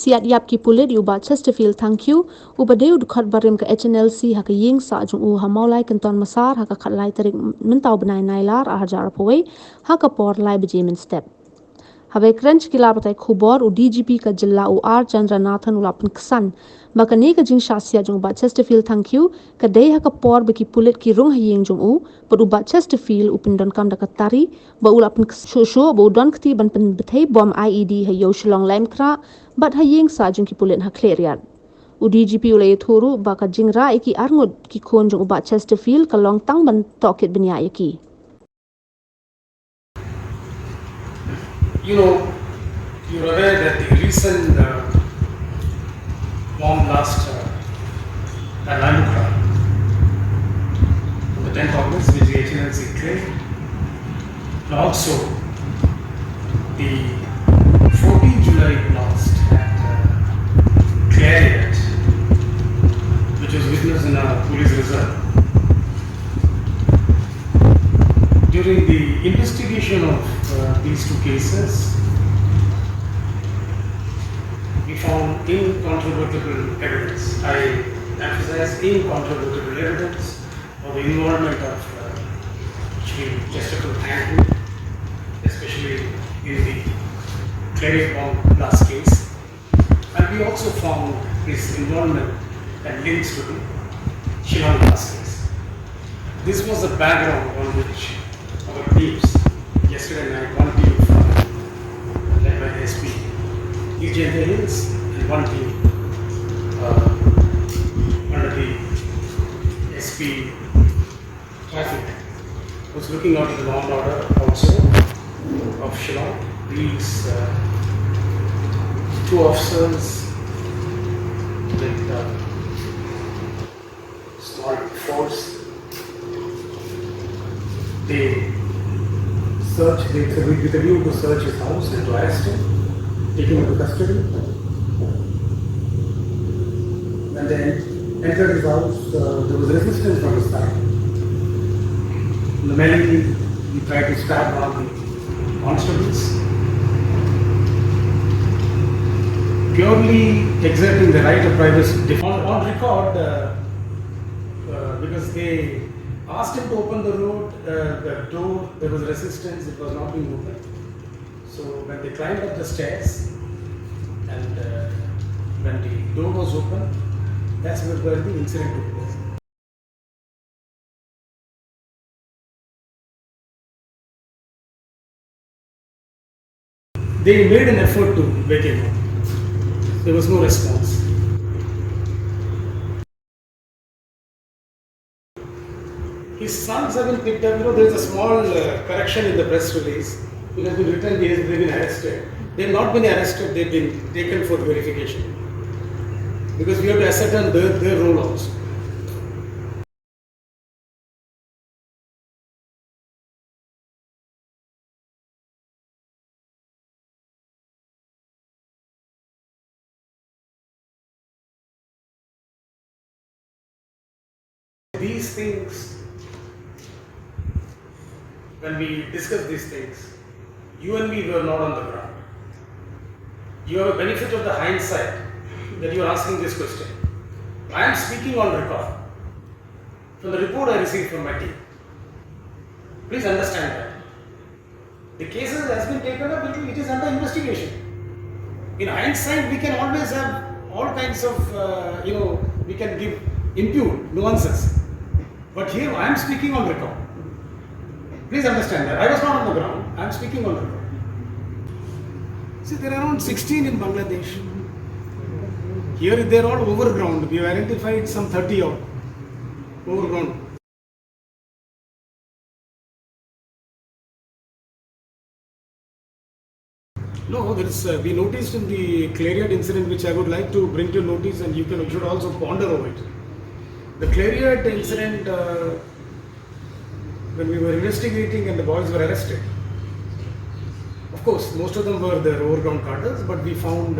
Siat yap ki pulit uba Chesterfield thank you ubadeu dukhat barim ka HNLC haka ying sa jung u hamaulai kenton masar haka khatlai tarik mentau benai nailar ahajar pawai haka por lai bejimin step. Habe crunch kila batai khubor u DGP ka jilla u R Chandranathan ula Pynksan makani ka jing shasia jung ba Chesterfield thank you ka dei haka por beki pulit ki rung haying jung u but uba Chesterfield upindon kam dakatari ba ula Pynksan ba donkti ban pynbthei bom IED hayo Shillong laitumkhrah but haying sa jung ki pulit ha Khliehriat. U DGP ula yethuru ba ka jing ra iki arngut ki kon jung uba Chesterfield ka long tang ban tokit benya yaki. You know, you're aware that the recent bomb blast at laitumkhrah on the 10th August, which the HNLC claimed, and also the 14th July blast at Khliehriat, which was witnessed in a police reserve. During the investigation of these two cases, we found incontrovertible evidence. I emphasize incontrovertible evidence of the involvement of Chesterfield, especially in the Khliehriat bomb blast case. And we also found his involvement and links to the Shillong blast case. This was the background on which our teams yesterday night, one team led by the SP, Hills, and one team under the SP traffic was looking out the law and order also of Shillong. These two officers with small force, they searched with a view to search his house and to arrest him, take him into custody. When they entered his house, there was resistance from his side. In the melee, he tried to stab one of the constables, purely exerting the right of privacy. On record, because they asked him to open the door, there was resistance, it was not being opened. So when they climbed up the stairs and when the door was open, that's where the incident took place. They made an effort to wake him up. There was no response. His sons have been picked up. You know, there is a small correction in the press release. It has been written they've been arrested. They have not been arrested, they've been taken for verification. Because we have to ascertain their role also. These things, when we discuss these things, you and me were not on the ground. You have a benefit of the hindsight that you are asking this question. I am speaking on record from the report I received from my team. Please understand that. The case has been taken up, it is under investigation. In hindsight, we can always have all kinds of, we can give impute nuances. But here I am speaking on record. Please understand that. I was not on the ground, I am speaking on record. See, there are around 16 in Bangladesh. Here they are all overground. We have identified some 30 odd overground. No, there is. We noticed in the Khliehriat incident, which I would like to bring to notice, and you should also ponder over it. The Khliehriat incident, when we were investigating and the boys were arrested, of course, most of them were the overground cadres, but we found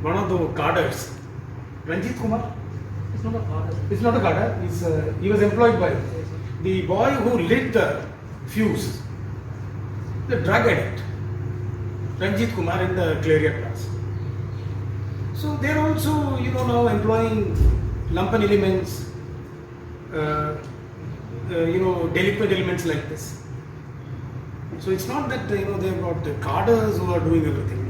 one of the cadres, Ranjit Kumar. It's not a cadre. It's not a cadre. He was employed by the boy who lit the fuse, the drug addict, Ranjit Kumar in the Khliehriat class. So they are also, now employing lumpen elements, delinquent elements like this. So it's not that they've got the cadres who are doing everything.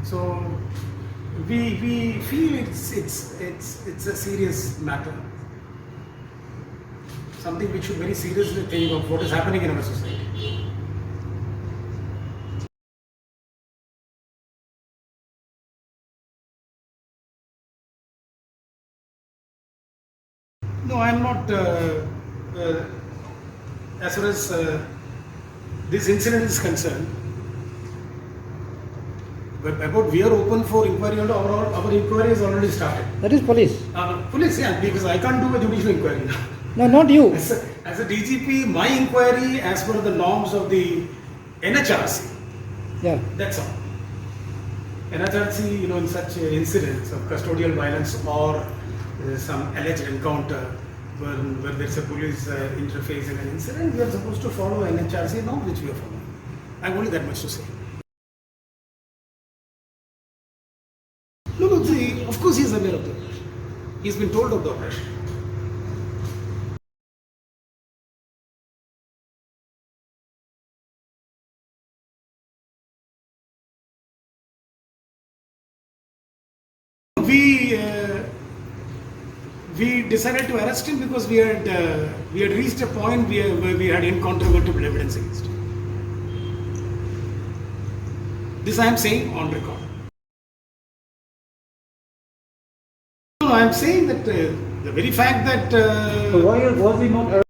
So we feel it's a serious matter, something which should very seriously think of what is happening in our society. No, I am not. As far as this incident is concerned, but about we are open for inquiry, and our inquiry has already started. That is police. Police, yeah, because I can't do a judicial inquiry now. No, not you. As a DGP, my inquiry, as per the norms of the NHRC, Yeah. that's all. NHRC, in such incidents of custodial violence or some alleged encounter where there's a police interface in an incident, we are supposed to follow NHRC norm, which we are following. I have only that much to say. No, of course he is aware of the operation. He's been told of the operation. We decided to arrest him because we had reached a point where we had incontrovertible evidence against him. This I am saying on record. No, I am saying that the very fact that So why was he not arrested?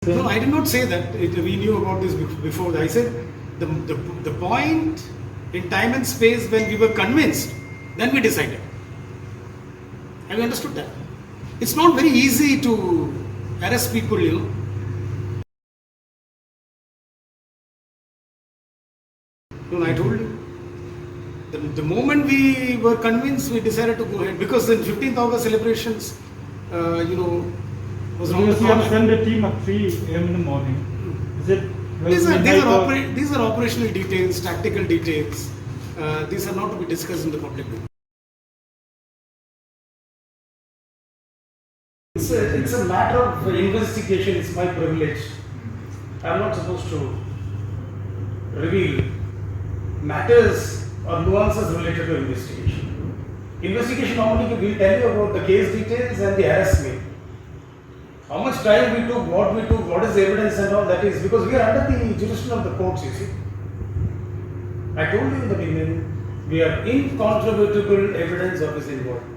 no, I did not say that. We knew about this before. I said the point in time and space when we were convinced, then we decided. Have you understood that? It's not very easy to arrest people, I told you. The moment we were convinced, we decided to go ahead because the 15th August celebrations, was So you see, I'm send the team at 3 a.m. in the morning. Is it? These are operational details, tactical details. These are not to be discussed in the public. It's a matter of investigation. It's my privilege. I'm not supposed to reveal matters or nuances related to investigation. Investigation normally will tell you about the case details and the arrest made. How much time we took, what is the evidence and all that is because we are under the jurisdiction of the courts, you see. I told you in the beginning, we have incontrovertible evidence of his involvement.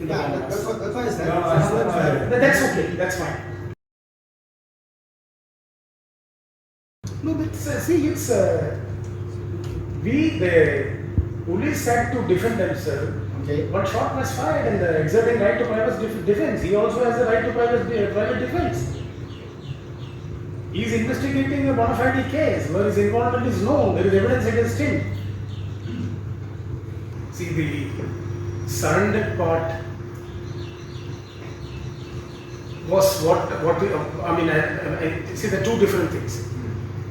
That's what I said. That's okay, that's fine. No, that's, the police had to defend themselves. Okay. But shot was fired and exerting right to private defense. He also has the right to private defense. He is investigating a bona fide case where his involvement is known. There is evidence against him. See, the surrendered part was see, there are two different things.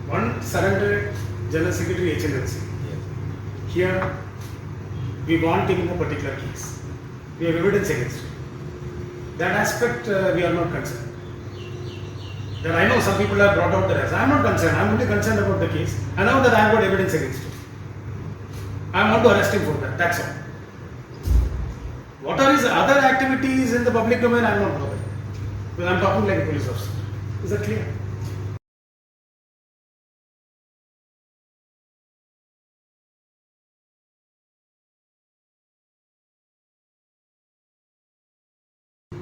One, surrendered General Secretary HNLC. Here, we want him in a particular case. We have evidence against him. That aspect we are not concerned. That I know some people have brought out the rest. I am not concerned. I am only concerned about the case. I know that I have got evidence against him. I want to arrest him for that. That's all. What are his other activities in the public domain? I am not bothered. Because I am talking like a police officer. Is that clear?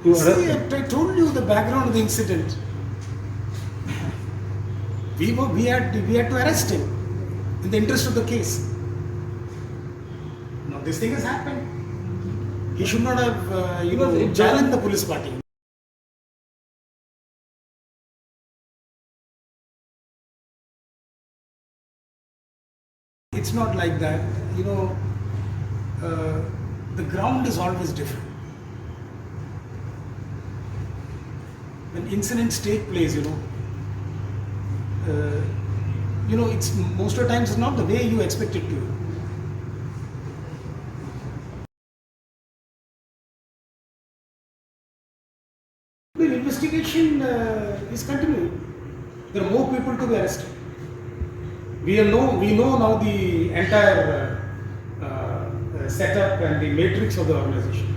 See, I told you the background of the incident. We had to arrest him in the interest of the case. Now this thing has happened. He should not have challenged the police party. It's not like that. The ground is always different. When incidents take place, it's most of the times it's not the way you expect it to. The investigation is continuing. There are more people to be arrested. We know now the entire setup and the matrix of the organization.